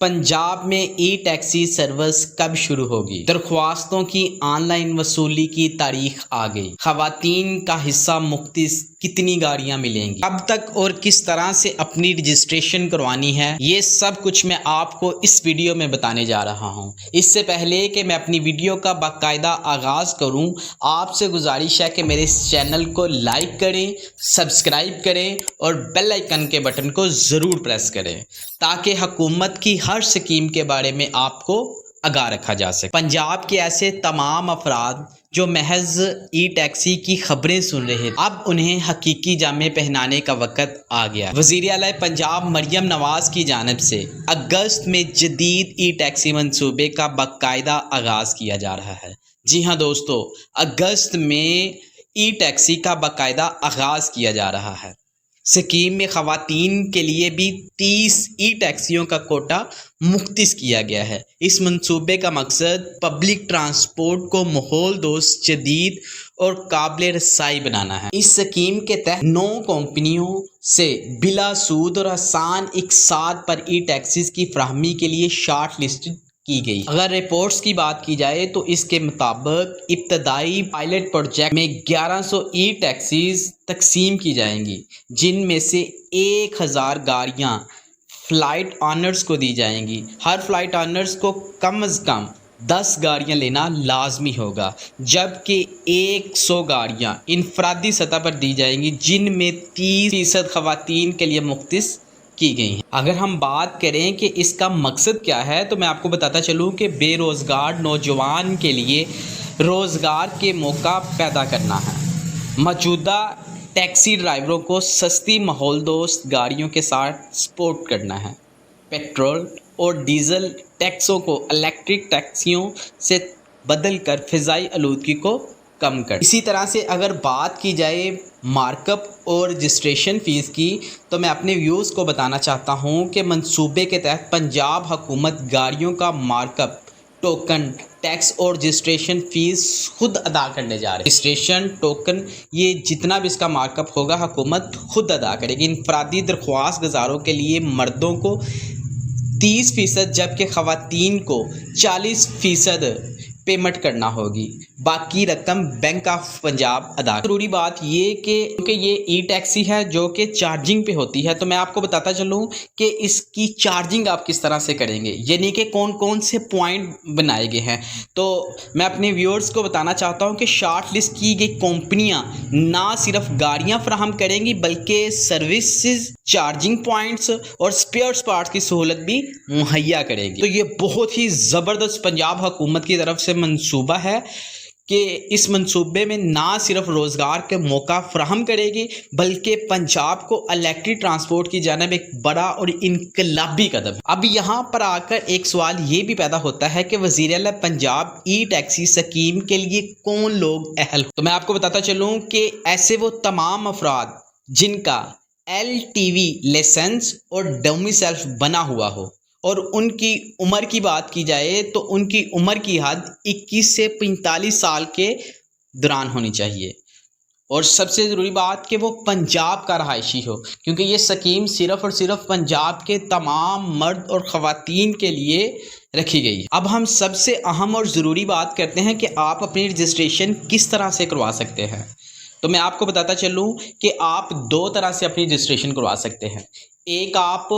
पंजाब में ई taxi service कब शुरू होगी? दरख्वास्तों की ऑनलाइन वसूली की तारीख आ गई। खवातीन का हिस्सा मुख्तिस कितनी गाड़ियां मिलेंगी, कब तक और किस तरह से अपनी रजिस्ट्रेशन करवानी है, ये सब कुछ मैं आपको इस वीडियो में बताने जा रहा हूं। इससे पहले कि मैं अपनी वीडियो का बाकायदा आगाज करूं, आपसे गुजारिश है कि मेरे इस चैनल को लाइक करें, सब्सक्राइब करें और बेल आइकन के बटन को ज़रूर प्रेस करें ताकि हुकूमत की हर स्कीम के बारे में आपको आगाह रखा जा सके। पंजाब के ऐसे तमाम अफराद जो महज ई टैक्सी की खबरें सुन रहे थे, अब उन्हें हकीकी जामे पहनाने का वक्त आ गया। वज़ीर आला पंजाब मरियम नवाज की जानिब से अगस्त में जदीद ई टैक्सी मंसूबे का बाकायदा आगाज़ किया जा रहा है। जी हाँ दोस्तों, अगस्त में ई टैक्सी का बाकायदा आगाज़ किया जा रहा है। स्कीम में खवातीन के लिए भी 30 ई टैक्सियों का कोटा मुख्तिस किया गया है। इस मंसूबे का मकसद पब्लिक ट्रांसपोर्ट को माहौल दोस्त, जदीद और काबिल रसाई बनाना है। इस स्कीम के तहत 9 कंपनियों से बिला सूद और आसान इकसार पर ई टैक्सीज की फराहमी के लिए शॉर्ट लिस्ट की गई। अगर रिपोर्ट्स की बात की जाए तो इसके मुताबिक इब्तदाई पायलट प्रोजेक्ट में 1100 ई टैक्सीज तकसीम की जाएंगी, जिनमें से 1000 गाड़ियां फ्लाइट ऑनर्स को दी जाएंगी। हर फ्लाइट ऑनर्स को कम से कम 10 गाड़ियां लेना लाजमी होगा, जबकि 100 गाड़ियां इनफरादी सतह पर दी जाएंगी, जिनमें 30% खवातीन के लिए मुख्तिस की गई हैं। अगर हम बात करें कि इसका मकसद क्या है, तो मैं आपको बताता चलूं कि बेरोज़गार नौजवान के लिए रोज़गार के मौका पैदा करना है। मौजूदा टैक्सी ड्राइवरों को सस्ती माहौल दोस्त गाड़ियों के साथ सपोर्ट करना है। पेट्रोल और डीजल टैक्सों को इलेक्ट्रिक टैक्सियों से बदल कर फ़िज़ाई आलूदगी को कम कर। इसी तरह से अगर बात की जाए मार्कअप और रजिस्ट्रेशन फ़ीस की, तो मैं अपने व्यूज़ को बताना चाहता हूं कि मंसूबे के तहत पंजाब हुकूमत गाड़ियों का मार्कअप, टोकन, टैक्स और रजिस्ट्रेशन फ़ीस खुद अदा करने जा रही है। रजिस्ट्रेशन टोकन, ये जितना भी इसका मार्कअप होगा हुकूमत खुद अदा करेगी। इनफरादी दरख्वास्त गुजारों के लिए मर्दों को 30%, जबकि खवातीन को 40% पेमेंट करना होगी। बाकी रकम बैंक ऑफ पंजाब अदा। ज़रूरी बात ये कि ये ई टैक्सी है जो कि चार्जिंग पे होती है, तो मैं आपको बताता चलूँ कि इसकी चार्जिंग आप किस तरह से करेंगे, यानी कि कौन कौन से पॉइंट बनाए गए हैं। तो मैं अपने व्यूअर्स को बताना चाहता हूँ कि शॉर्ट लिस्ट की गई कंपनियाँ ना सिर्फ गाड़ियाँ फराहम करेंगी, बल्कि सर्विसेज, चार्जिंग पॉइंट्स और स्पेयर पार्ट्स की सहूलत भी मुहैया करेगी। तो ये बहुत ही ज़बरदस्त पंजाब हुकूमत की तरफ से मंसूबा है कि इस मंसूबे में ना सिर्फ रोज़गार के मौका फराहम करेगी, बल्कि पंजाब को इलेक्ट्रिक ट्रांसपोर्ट की जानिब एक बड़ा और इनकलाबी कदम। अब यहाँ पर आकर एक सवाल ये भी पैदा होता है कि वज़ीर आला पंजाब ई टैक्सी स्कीम के लिए कौन लोग अहल। तो मैं आपको बताता चलूँ कि ऐसे वो तमाम अफराद जिनका LTV लाइसेंस और डोमिसाइल बना हुआ हो, और उनकी उम्र की बात की जाए तो उनकी उम्र की हद 21 से 45 साल के दौरान होनी चाहिए। और सबसे ज़रूरी बात कि वो पंजाब का रहायशी हो, क्योंकि ये स्कीम सिर्फ़ और सिर्फ पंजाब के तमाम मर्द और ख़वातीन के लिए रखी गई है। अब हम सबसे अहम और ज़रूरी बात करते हैं कि आप अपनी रजिस्ट्रेशन किस तरह से करवा सकते हैं। तो मैं आपको बताता चलूँ कि आप 2 तरह से अपनी रजिस्ट्रेशन करवा सकते हैं। एक, आप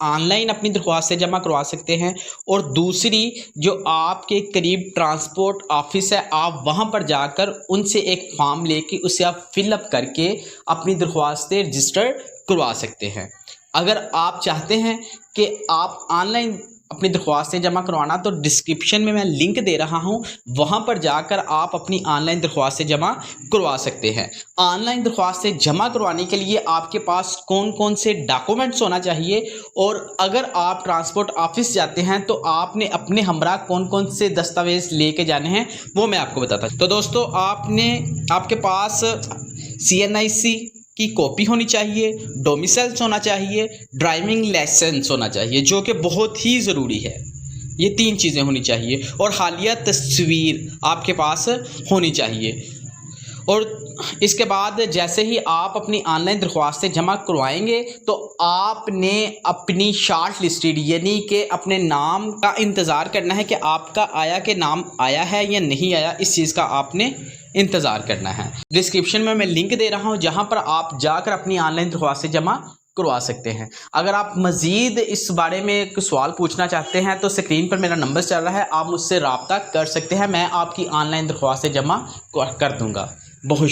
ऑनलाइन अपनी दरख्वास्तें जमा करवा सकते हैं, और दूसरी, जो आपके करीब ट्रांसपोर्ट ऑफिस है, आप वहां पर जाकर उनसे एक फॉर्म लेके उसे आप फिलअप करके अपनी दरख्वास्तें रजिस्टर करवा सकते हैं। अगर आप चाहते हैं कि आप ऑनलाइन अपनी दरख्वास्तें जमा करवाना, तो डिस्क्रिप्शन में मैं लिंक दे रहा हूं, वहां पर जाकर आप अपनी ऑनलाइन दरख्वास्तें जमा करवा सकते हैं। ऑनलाइन दरख्वास्तें जमा करवाने के लिए आपके पास कौन कौन से डॉक्यूमेंट्स होना चाहिए, और अगर आप ट्रांसपोर्ट ऑफिस जाते हैं तो आपने अपने हमरा कौन कौन से दस्तावेज़ लेके जाने हैं, वो मैं आपको बताता हूं। तो दोस्तों, आपके पास CNIC की कॉपी होनी चाहिए, डोमिसाइल्स होना चाहिए, ड्राइविंग लाइसेंस होना चाहिए, जो कि बहुत ही ज़रूरी है। ये 3 चीज़ें होनी चाहिए, और हालिया तस्वीर आपके पास होनी चाहिए। और इसके बाद जैसे ही आप अपनी ऑनलाइन दरख्वास्तें जमा करवाएंगे तो आपने अपनी शॉर्ट लिस्टेड यानी कि अपने नाम का इंतज़ार करना है कि आपका आया कि नाम आया है या नहीं आया, इस चीज़ का आपने इंतज़ार करना है। डिस्क्रिप्शन में मैं लिंक दे रहा हूं जहां पर आप जाकर अपनी ऑनलाइन दरख्वास्तें जमा करवा सकते हैं। अगर आप मज़ीद इस बारे में कोई सवाल पूछना चाहते हैं तो स्क्रीन पर मेरा नंबर चल रहा है, आप मुझसे रब्ता कर सकते हैं, मैं आपकी ऑनलाइन दरख्वास्तें जमा कर दूंगा। बहुत